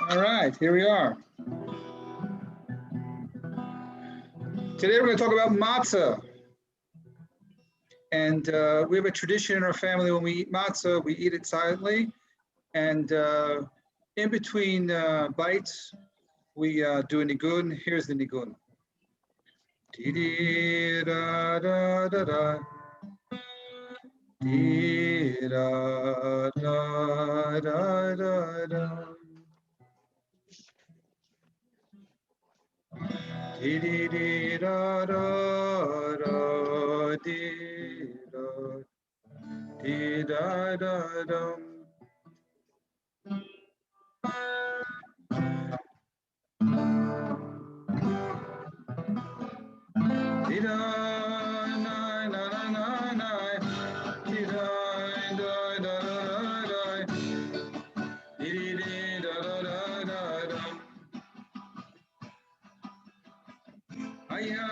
All right, here we are. Today we're going to talk about matzah. And we have a tradition in our family when we eat matzah, we eat it silently. And in between bites, we do a nigun. Here's the nigun. Dee da da da da. Dee da da da da da. Dee dee dee da da da dee da dee da da da. Dee da na na na na na. Dee da da da da da. Dee dee da da da da da. Aya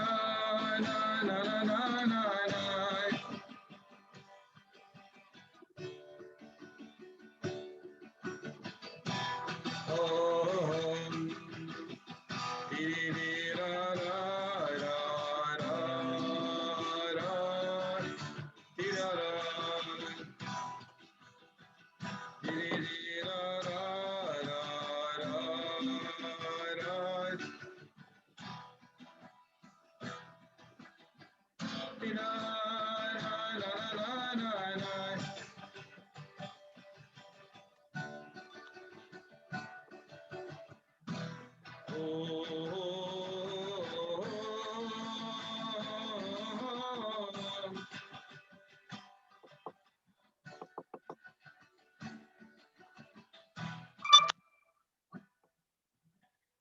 na na na na na na.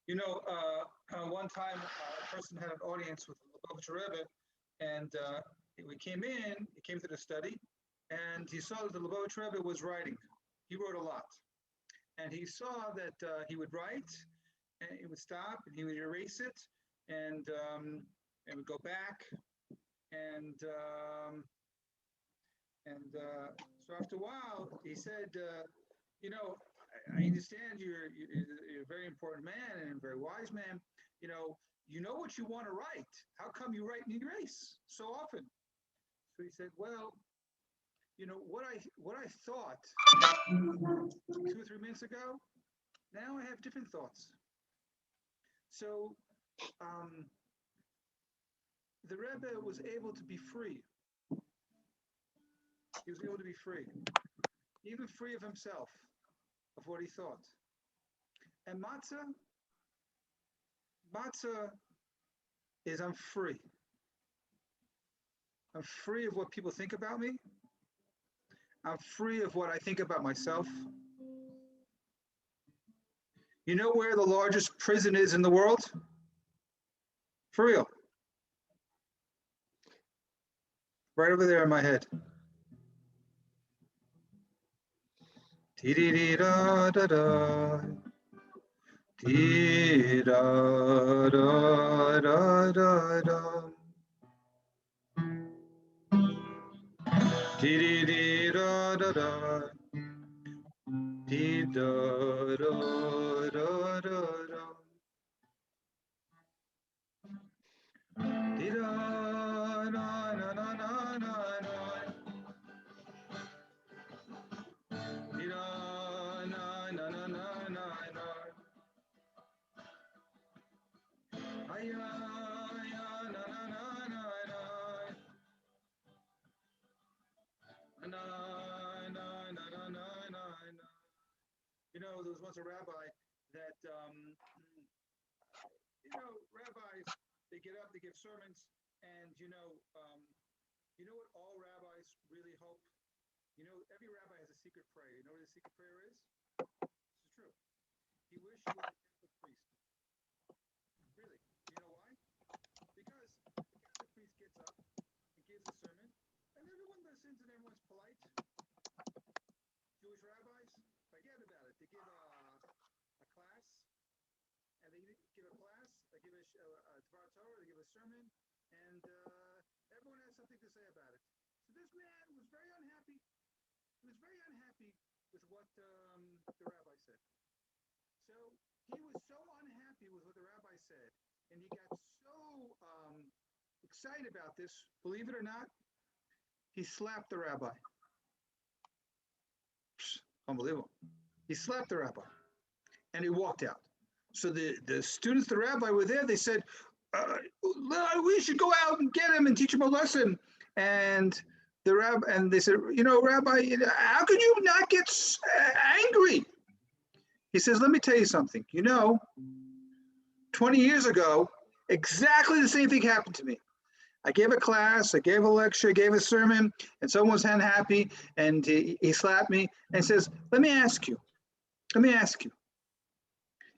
You know, one time a person had an audience with the Rabbi, and he came to the study, and he saw that the Lubavitch Rebbe was writing. He wrote a lot. And he saw that he would write, and he would stop, and he would erase it, and would go back, and so after a while, he said, you know, I understand you're a very important man and a very wise man. You know what you want to write. How come you write and erase so often? So he said, well, you know, what I thought 2 or 3 minutes ago, now I have different thoughts. So the Rebbe was able to be free. He was able to be free, even free of himself, of what he thought. And matzah is I'm free. I'm free of what people think about me. I'm free of what I think about myself. You know where the largest prison is in the world? For real. Right over there in my head. Dee-dee-dee-da-da-da. Dee-da-da-da-da-da. Dee-dee-dee-da-da-da. Dee-da-da-da-da-da. Dee-da-na-na-na-na-na. Dee-da-na-na-na-na-na. Ay-ya-ya-na-na-na-na-na. Na-na-na-na-na-na. You know, there was once a rabbi that, rabbis, they get up, they give sermons, and you know what all rabbis really hope? You know, every rabbi has a secret prayer. You know what his secret prayer is? This is true. He wishes he was a Catholic priest. Really. You know why? Because the Catholic priest gets up and gives a sermon, and everyone listens and everyone's polite. Jewish rabbis, forget about it. They give a class, and they give a class, they give a Dvar Torah, they give a sermon, and everyone has something to say about it. So this man was very unhappy. He was very unhappy with what the rabbi said. So And he got so excited about this, believe it or not, he slapped the rabbi. Unbelievable. He slapped the rabbi and he walked out. So the students, the rabbi were there. They said, we should go out and get him and teach him a lesson. And they said, Rabbi, how could you not get angry? He says, let me tell you something. 20 years ago, exactly the same thing happened to me. I gave a class, I gave a lecture, I gave a sermon, and someone was unhappy, and he slapped me and says, let me ask you,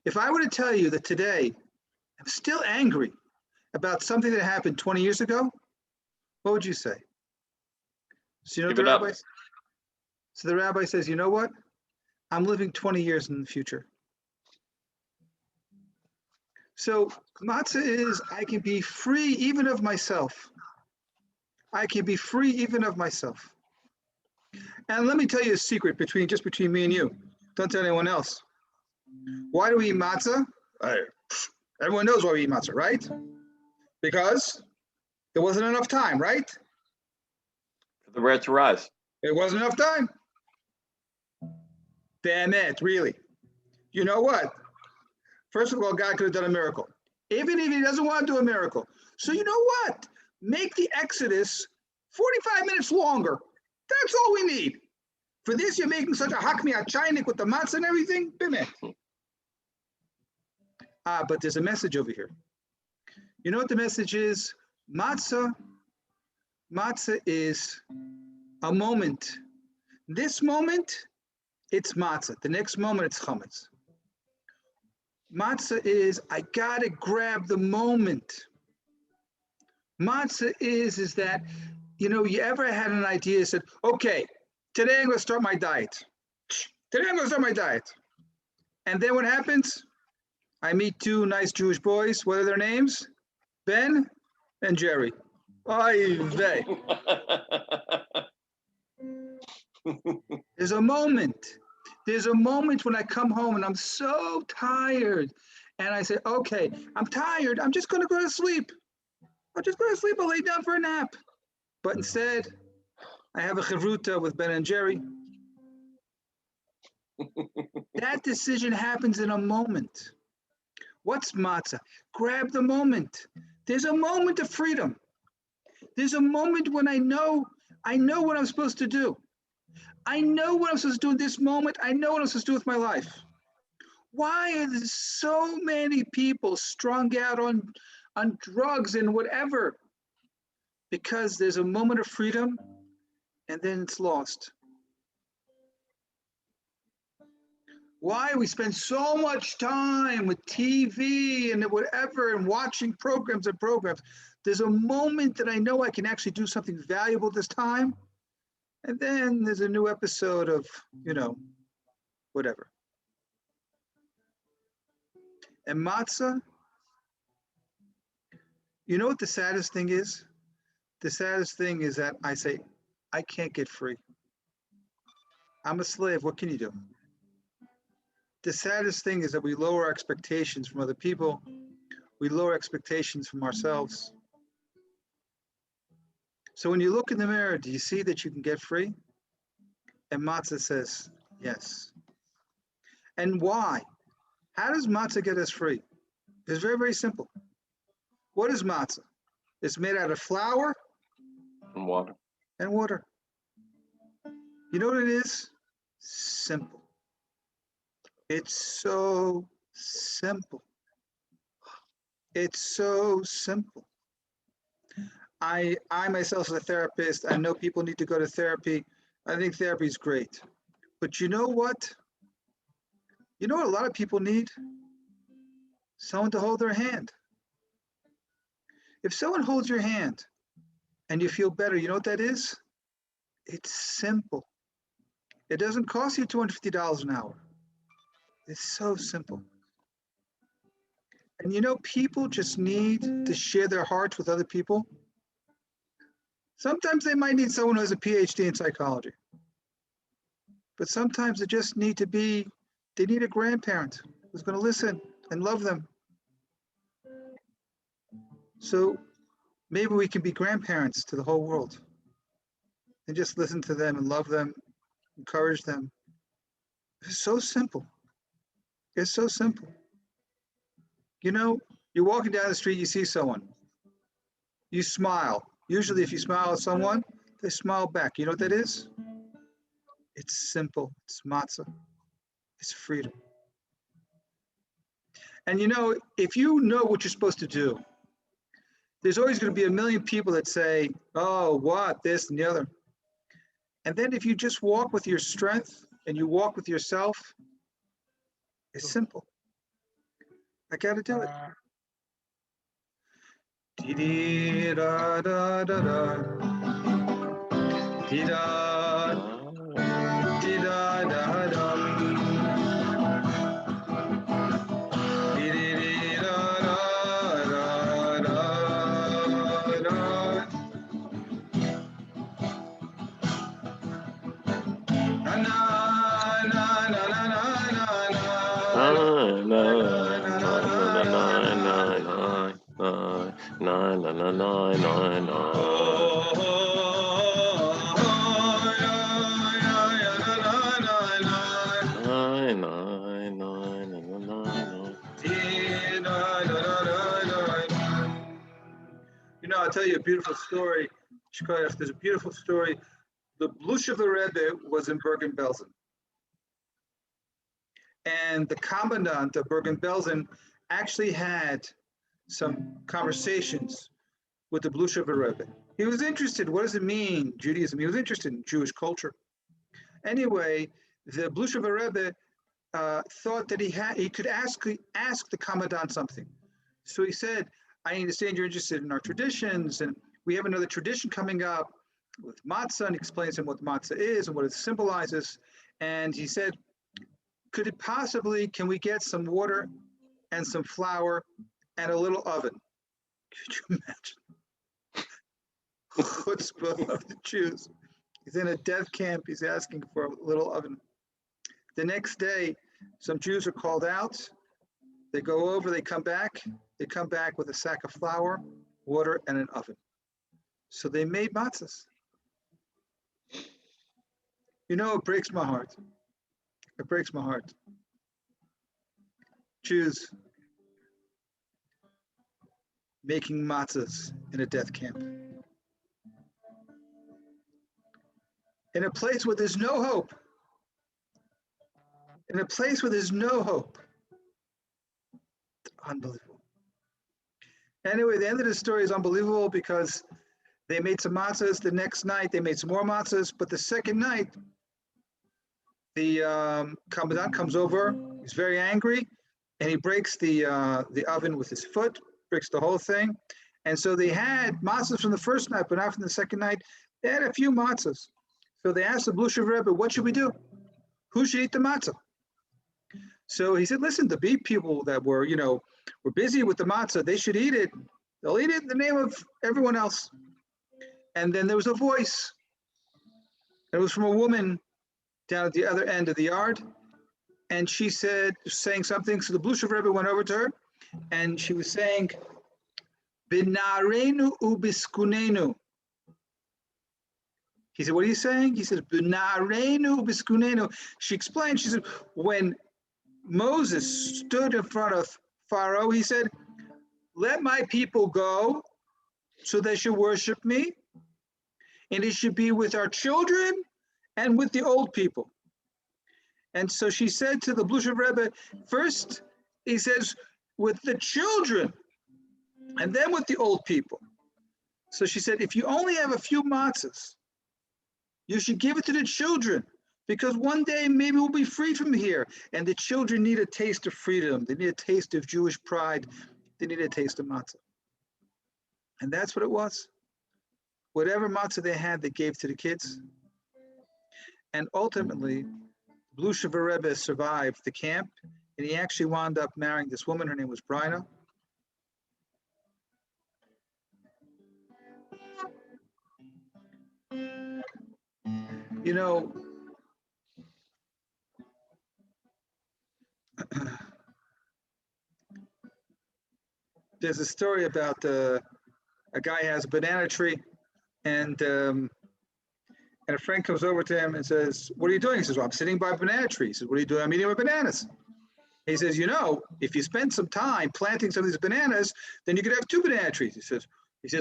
if I were to tell you that today I'm still angry about something that happened 20 years ago, what would you say? So the rabbi says, you know what? I'm living 20 years in the future. So matzah is, I can be free even of myself. I can be free even of myself. And let me tell you a secret between me and you. Don't tell anyone else. Why do we eat matzah? Everyone knows why we eat matzah, right? Because there wasn't enough time, right? For the bread to rise. It wasn't enough time. Damn it, really. You know what? First of all, God could have done a miracle. Even if he doesn't want to do a miracle. So you know what? Make the Exodus 45 minutes longer. That's all we need. For this, you're making such a hakmiyat chaynik with the matzah and everything? But there's a message over here. You know what the message is? Matzah is a moment. This moment, it's matzah. The next moment, it's chametz. Matzah is, I gotta grab the moment. Matzah is that, you ever had an idea, said, okay, today I'm gonna start my diet. And then what happens? I meet two nice Jewish boys. What are their names? Ben and Jerry. Oy vey. There's a moment. There's a moment when I come home and I'm so tired. And I say, okay, I'm tired. I'm just going to go to sleep. I'll lay down for a nap. But instead, I have a chavruta with Ben and Jerry. That decision happens in a moment. What's matzah? Grab the moment. There's a moment of freedom. There's a moment when I know what I'm supposed to do. I know what I'm supposed to do in this moment. I know what I'm supposed to do with my life. Why are there so many people strung out on drugs and whatever? Because there's a moment of freedom and then it's lost. Why we spend so much time with TV and whatever and watching programs. There's a moment that I know I can actually do something valuable this time. And then there's a new episode of, whatever. And matzah, you know what the saddest thing is? The saddest thing is that I say, I can't get free. I'm a slave. What can you do? The saddest thing is that we lower expectations from other people. We lower expectations from ourselves. So when you look in the mirror, do you see that you can get free? And matzah says, yes. And why? How does matzah get us free? It's very, very simple. What is matzah? It's made out of flour and water. You know what it is? Simple. It's so simple. It's so simple. I myself as a therapist, I know people need to go to therapy. I think therapy is great. But you know what? You know what a lot of people need? Someone to hold their hand. If someone holds your hand and you feel better, you know what that is? It's simple. It doesn't cost you $250 an hour. It's so simple. And people just need to share their hearts with other people. Sometimes they might need someone who has a PhD in psychology. But sometimes they just need they need a grandparent who's going to listen and love them. So maybe we can be grandparents to the whole world and just listen to them and love them, encourage them. It's so simple. It's so simple. You know, you're walking down the street, you see someone, you smile. Usually, if you smile at someone, they smile back. You know what that is? It's simple. It's matzah. It's freedom. And you know, if you know what you're supposed to do, there's always going to be a million people that say, oh, what, this and the other. And then if you just walk with your strength and you walk with yourself, it's simple. I got to do it. Dee-dee-da-da-da-da. Dee-da. Dee-da-da-da. You know, I'll tell you a beautiful story. There's a beautiful story. The Blushev Rebbe was in Bergen-Belsen. And the commandant of Bergen-Belsen actually had some conversations with the Blushev Rebbe. He was interested. What does it mean, Judaism? He was interested in Jewish culture. Anyway, the Blushev Rebbe thought that he could ask the commandant something. So he said, I understand you're interested in our traditions, and we have another tradition coming up with matzah, and he explains to him what matzah is and what it symbolizes. And he said, can we get some water and some flour and a little oven? Could you imagine? Chutzpah of the Jews. He's in a death camp, he's asking for a little oven. The next day, some Jews are called out. They go over, they come back with a sack of flour, water, and an oven. So they made matzahs. You know, it breaks my heart. It breaks my heart. Jews making matzahs in a death camp. In a place where there's no hope. In a place where there's no hope. Unbelievable. Anyway, the end of the story is unbelievable because they made some matzahs. The next night, they made some more matzahs. But the second night, the commandant comes over. He's very angry, and he breaks the oven with his foot, breaks the whole thing. And so they had matzahs from the first night, but not from the second night. They had a few matzahs. So they asked the Blushev Rebbe, what should we do? Who should eat the matzah? So he said, listen, the bee people that were busy with the matzah, they should eat it. They'll eat it in the name of everyone else. And then there was a voice. It was from a woman down at the other end of the yard. And she said, saying something. So the Blushev Rebbe went over to her and she was saying, B'na'arenu u'biskunenu. He said, what are you saying? He says, B'na'arenu u'biskunenu. She explained, she said, when Moses stood in front of Pharaoh, he said, let my people go so they should worship me. And it should be with our children and with the old people. And so she said to the Blushev Rebbe, first, he says, with the children, and then with the old people. So she said, if you only have a few matzahs, you should give it to the children, because one day maybe we'll be free from here. And the children need a taste of freedom. They need a taste of Jewish pride. They need a taste of matzah. And that's what it was. Whatever matzah they had, they gave to the kids. And ultimately, Blushev Rebbe survived the camp, and he actually wound up marrying this woman. Her name was Brina. You know, There's a story about a guy has a banana tree, and a friend comes over to him and says, "What are you doing?" He says, "Well, I'm sitting by a banana tree." He says, "What are you doing?" "I'm eating my bananas." He says, if you spend some time planting some of these bananas, then you could have 2 banana trees. He says,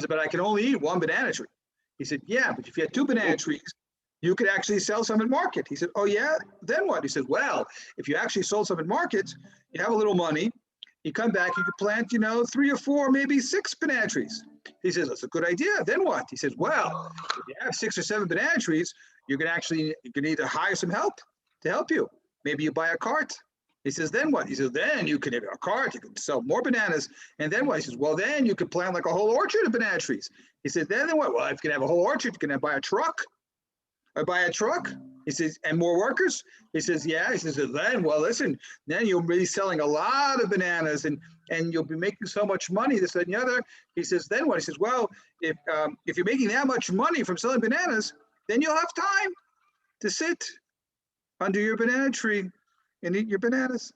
"But I can only eat 1 banana tree." He said, "Yeah, but if you had 2 banana trees, you could actually sell some in market." He said, "Oh yeah, then what?" He said, "Well, if you actually sold some in market, you have a little money, you come back, you could plant, 3 or 4, maybe 6 banana trees." He says, "That's a good idea. Then what?" He says, "Well, if you have 6 or 7 banana trees, you can either hire some help to help you. Maybe you buy a cart." He says, "Then what?" He says, "Then you can have a cart, you can sell more bananas." And then what? He says, "Well, then you could plant like a whole orchard of banana trees." He says, then what? "Well, if you can have a whole orchard, you can buy a truck. He says, "And more workers?" He says, "Yeah." He says, "Then, well, listen, then you'll be selling a lot of bananas and you'll be making so much money, this, that, and the other." He says, "Then what?" He says, "Well, if you're making that much money from selling bananas, then you'll have time to sit under your banana tree and eat your bananas."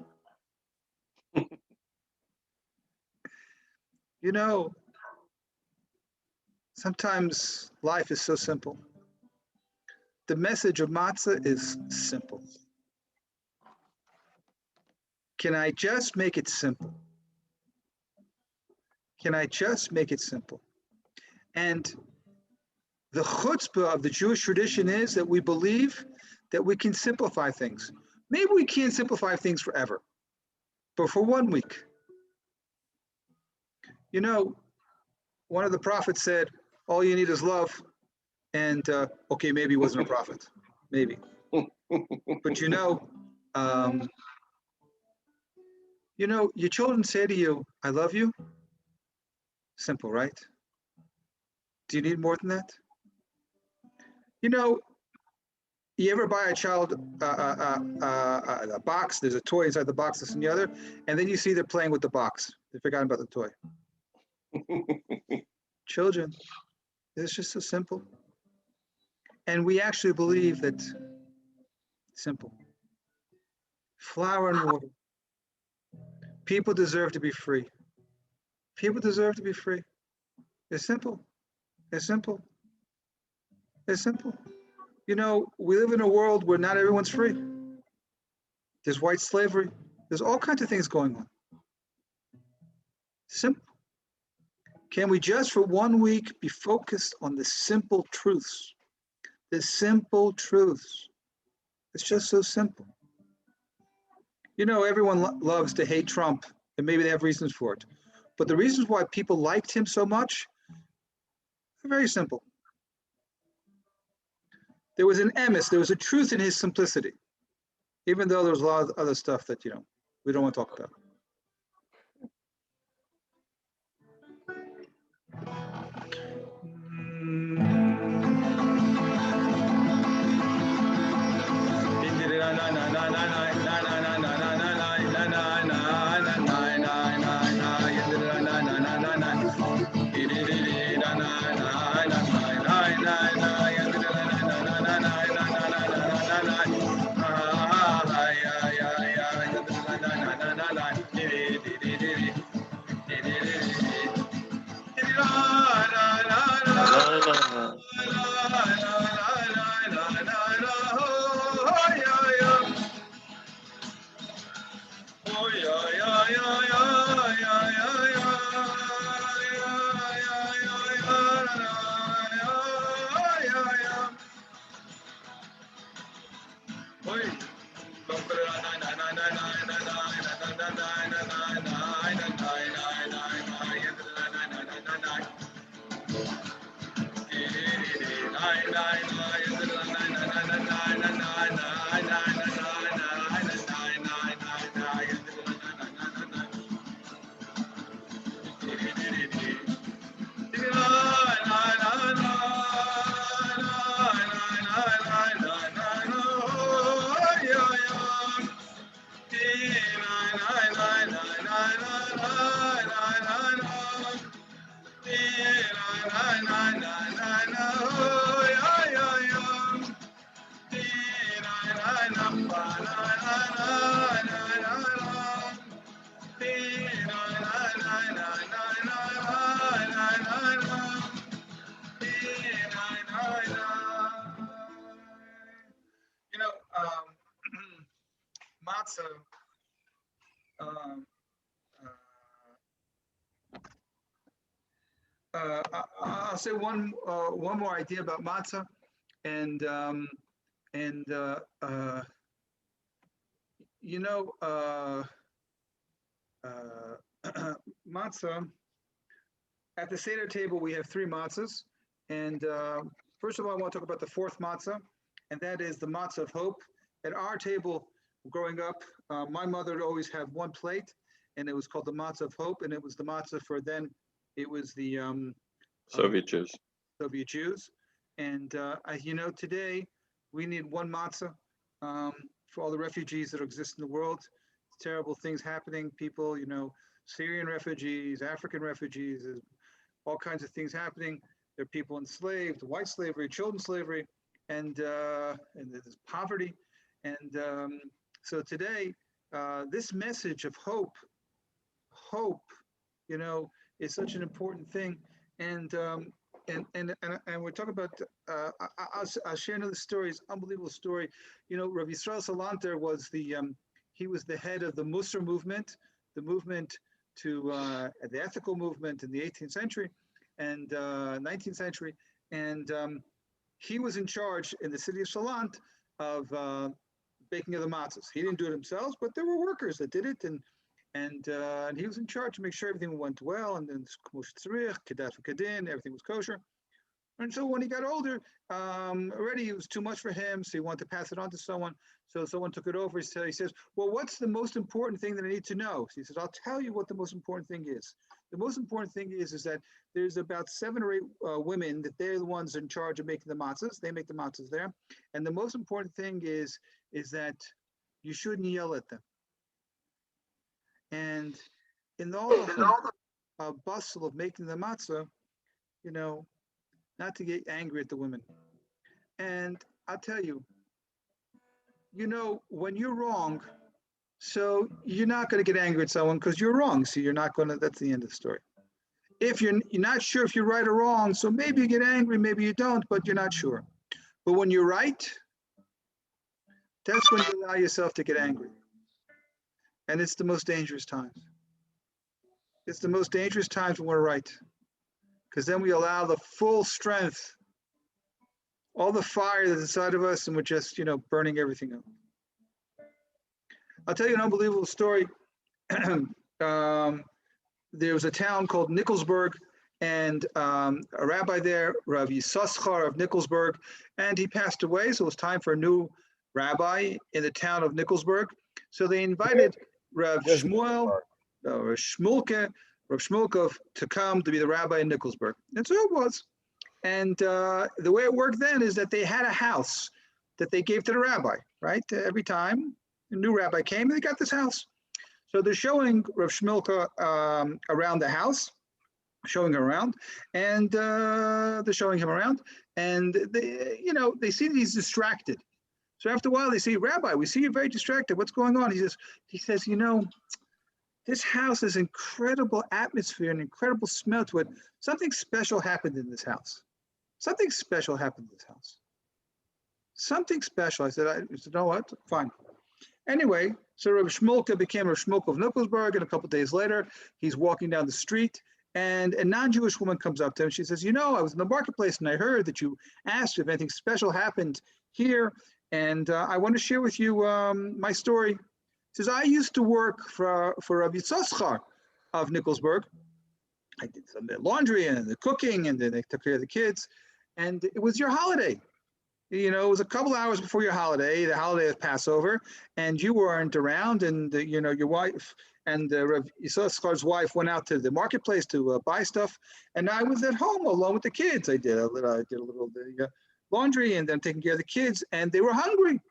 Sometimes life is so simple. The message of matzah is simple. Can I just make it simple? Can I just make it simple? And the chutzpah of the Jewish tradition is that we believe that we can simplify things. Maybe we can't simplify things forever, but for 1 week. One of the prophets said, "All you need is love." And okay, maybe he wasn't a prophet, maybe. But your children say to you, "I love you." Simple, right? Do you need more than that? You ever buy a child a box? There's a toy inside the box, this and the other, and then you see they're playing with the box. They've forgotten about the toy. Children, it's just so simple. And we actually believe that simple. Flour and water. People deserve to be free. People deserve to be free. It's simple. It's simple. It's simple. We live in a world where not everyone's free. There's white slavery. There's all kinds of things going on. Simple. Can we just for 1 week be focused on the simple truths? The simple truths. It's just so simple. Everyone loves to hate Trump, and maybe they have reasons for it. But the reasons why people liked him so much are very simple. There was an emes, there was a truth in his simplicity, even though there was a lot of other stuff that, we don't want to talk about. um, I'll say one more idea about matzah, and you know, matzah. At the Seder table, we have three matzahs, and first of all, I want to talk about the fourth matzah, and that is the matzah of hope. At our table, growing up, my mother would always have one plate, and it was called the matzah of hope, and it was the matzah for then. It was the Soviet Jews. Soviet Jews, and today we need one matzah for all the refugees that exist in the world. Terrible things happening. People, Syrian refugees, African refugees, all kinds of things happening. There are people enslaved, white slavery, children's slavery, and there's poverty. And so today, this message of hope, is such an important thing. And we're talking about. I'll share another story. It's an unbelievable story. Rabbi Yisrael Salanter was he was the head of the Musar movement, the movement to the ethical movement in the 18th century and 19th century, and he was in charge in the city of Salant of baking of the matzahs. He didn't do it himself, but there were workers that did it, and he was in charge to make sure everything went well, and then everything was kosher. And so when he got older, already it was too much for him, so he wanted to pass it on to someone. So someone took it over. He says, well, what's the most important thing that I need to know? So he says, I'll tell you what the most important thing is. The most important thing is that there's about 7 or 8 women that they're the ones in charge of making the matzahs. They make the matzahs there. And the most important thing is that you shouldn't yell at them. And in all the bustle of making the matzah, not to get angry at the women. And I'll tell you, when you're wrong, so you're not going to get angry at someone because you're wrong. So you're not going to, that's the end of the story. If you're not sure if you're right or wrong, so maybe you get angry, maybe you don't, but you're not sure. But when you're right, that's when you allow yourself to get angry. And it's the most dangerous times. It's the most dangerous times when we're right. Because then we allow the full strength, all the fire that's inside of us, and we're just, burning everything up. I'll tell you an unbelievable story. There was a town called Nikolsburg, and a rabbi there, Rabbi Yissaschar of Nikolsburg, and he passed away, so it was time for a new rabbi in the town of Nikolsburg. So they invited Rav Shmuel, Rav Shmulkov to come to be the rabbi in Nikolsburg. And so it was. And the way it worked then is that they had a house that they gave to the rabbi, right? Every time a new rabbi came, they got this house. So they're showing Rav Shmulka around the house, showing him around, and they're showing him around, and they see that he's distracted. So after a while, they say, Rabbi, we see you're very distracted. What's going on? He says, this house has incredible atmosphere and incredible smell to it. Something special happened in this house. Something special happened in this house. Something special. I said, no, what? Fine. Anyway, so Rav Shmulka became Rav Shmulka of Nikolsburg, and a couple of days later, he's walking down the street, and a non-Jewish woman comes up to him. She says, I was in the marketplace, and I heard that you asked if anything special happened here, and I want to share with you my story. He says, I used to work for Rabbi Yissaschar of Nikolsburg. I did some laundry and the cooking, and then they took care of the kids. And it was your holiday. It was a couple hours before your holiday. The holiday of Passover, and you weren't around. And your wife and Rabbi Yissaschar's wife went out to the marketplace to buy stuff. And I was at home alone with the kids. I did a little laundry and then taking care of the kids, and they were hungry.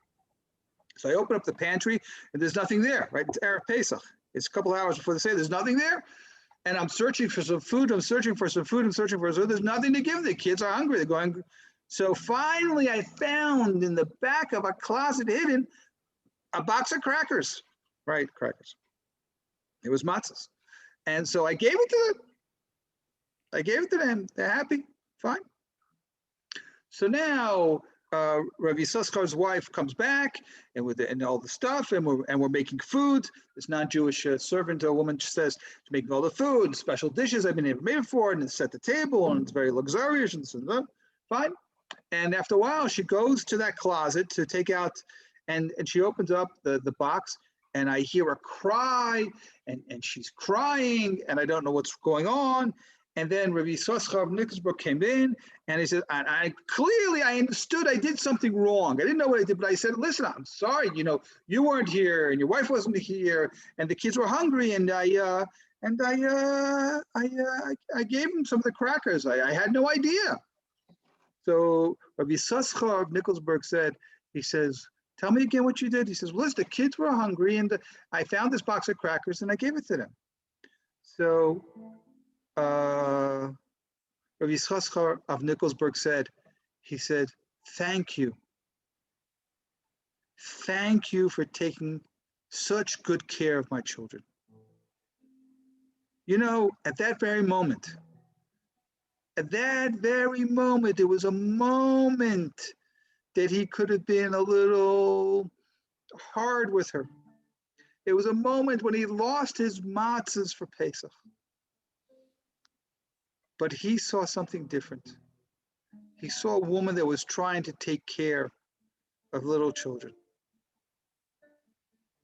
So I open up the pantry, and there's nothing there, right? It's Erev Pesach. It's a couple hours before they say there's nothing there. And I'm searching for some food. There's nothing to give. The kids are hungry. They're going. So finally, I found in the back of a closet hidden a box of crackers, right? Crackers. It was matzahs. And so I gave it to them. They're happy. Fine. So now Rabbi Yisachar's wife comes back and and all the stuff, and we're making food. This non-Jewish servant, a woman, says she's making all the food, special dishes I've been able to make before, and set the table, and it's very luxurious and so on. Fine. And after a while, she goes to that closet to take out, and she opens up the box, and I hear her cry, and she's crying, and I don't know what's going on. And then Rabbi Yisachar of Nickelsburg came in, and he said, and I understood I did something wrong. I didn't know what I did, but I said, listen, I'm sorry, you weren't here, and your wife wasn't here, and the kids were hungry, and I gave them some of the crackers. I had no idea. So Rabbi Yisachar of Nickelsburg said, he says, tell me again what you did. He says, well, listen, the kids were hungry, and I found this box of crackers, and I gave it to them. So Rabbi Yisachar of Nickelsburg said, thank you. Thank you for taking such good care of my children. At that very moment, it was a moment that he could have been a little hard with her. It was a moment when he lost his matzahs for Pesach. But he saw something different. He saw a woman that was trying to take care of little children.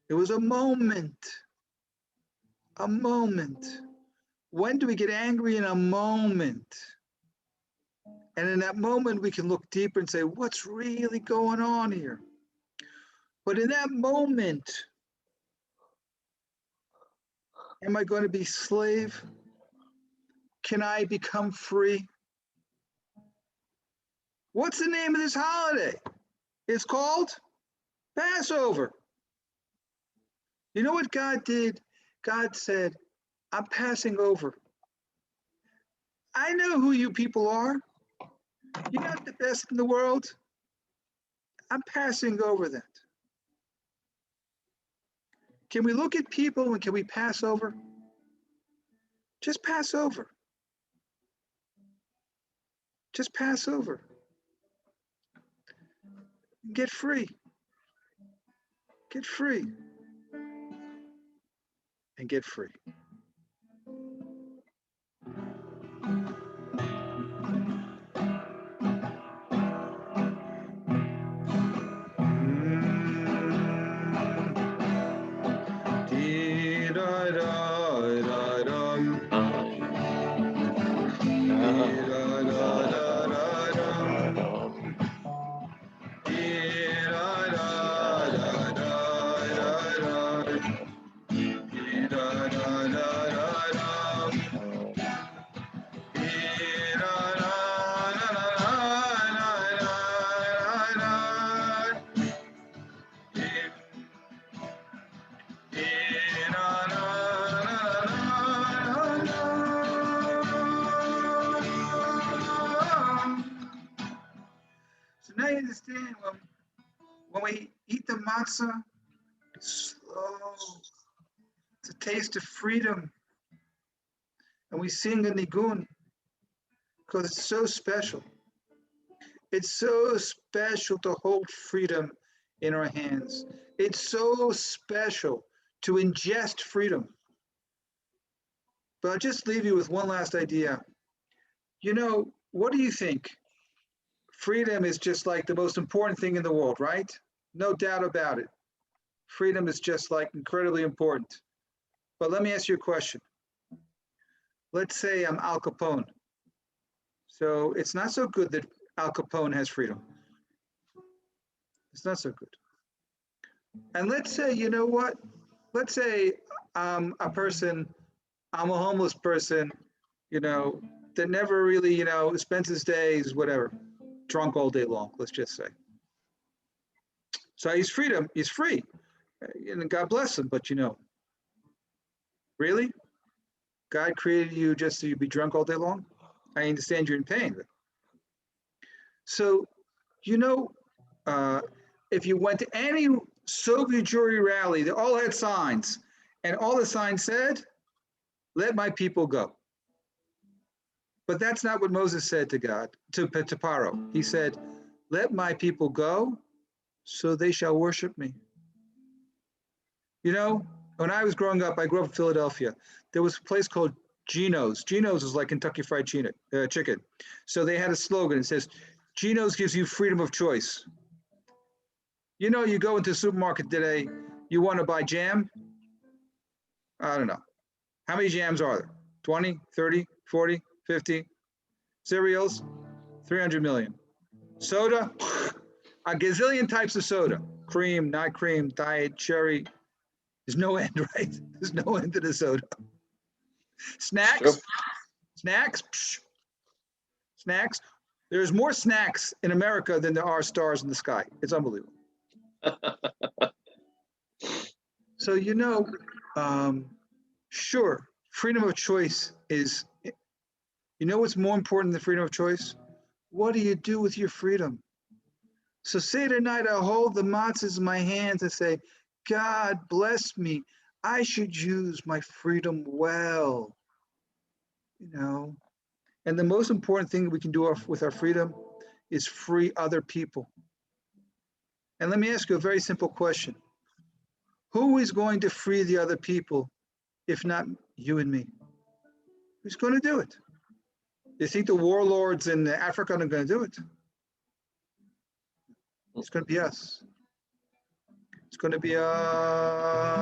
It was a moment. A moment. When do we get angry? In a moment. And in that moment, we can look deeper and say, what's really going on here? But in that moment, am I going to be slave? Can I become free? What's the name of this holiday? It's called Passover. You know what God did? God said, I'm passing over. I know who you people are. You're not the best in the world. I'm passing over that. Can we look at people and can we pass over? Just pass over. Just pass over. Get free. Get free. And get free. Now you understand when we eat the matzah, slow, it's a taste of freedom. And we sing a nigun because it's so special. It's so special to hold freedom in our hands. It's so special to ingest freedom. But I'll just leave you with one last idea. What do you think? Freedom is just like the most important thing in the world, right? No doubt about it. Freedom is just like incredibly important. But let me ask you a question. Let's say I'm Al Capone. So it's not so good that Al Capone has freedom. It's not so good. And let's say, you know what? Let's say I'm a homeless person, that never really, spends his days, whatever, drunk all day long, let's just say. So he's free. And God bless him, but really? God created you just so you be drunk all day long? I understand you're in pain. So, if you went to any Soviet Jewry rally, they all had signs, and all the signs said, let my people go. But that's not what Moses said to God, to Paro. He said, let my people go, so they shall worship me. You know, when I was growing up, I grew up in Philadelphia. There was a place called Geno's. Geno's is like Kentucky Fried Chicken. So they had a slogan. It says, Geno's gives you freedom of choice. You know, you go into the supermarket today, you want to buy jam? I don't know. How many jams are there? 20, 30, 40, 50? Cereals? 300 million. Soda? A gazillion types of soda. Cream, not cream, diet, cherry. There's no end, right? There's no end to the soda. Snacks? Snacks? Psh. Snacks? There's more snacks in America than there are stars in the sky. It's unbelievable. So, you know, sure, freedom of choice is, you know what's more important than freedom of choice? What do you do with your freedom? So say tonight, I hold the matzahs in my hands and say, God bless me. I should use my freedom well. You know, and the most important thing we can do with our freedom is free other people. And let me ask you a very simple question. Who is going to free the other people if not you and me? Who's going to do it? You think the warlords in Africa are going to do it? It's going to be us. It's going to be us.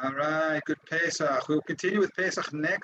All right, good Pesach. We'll continue with Pesach next.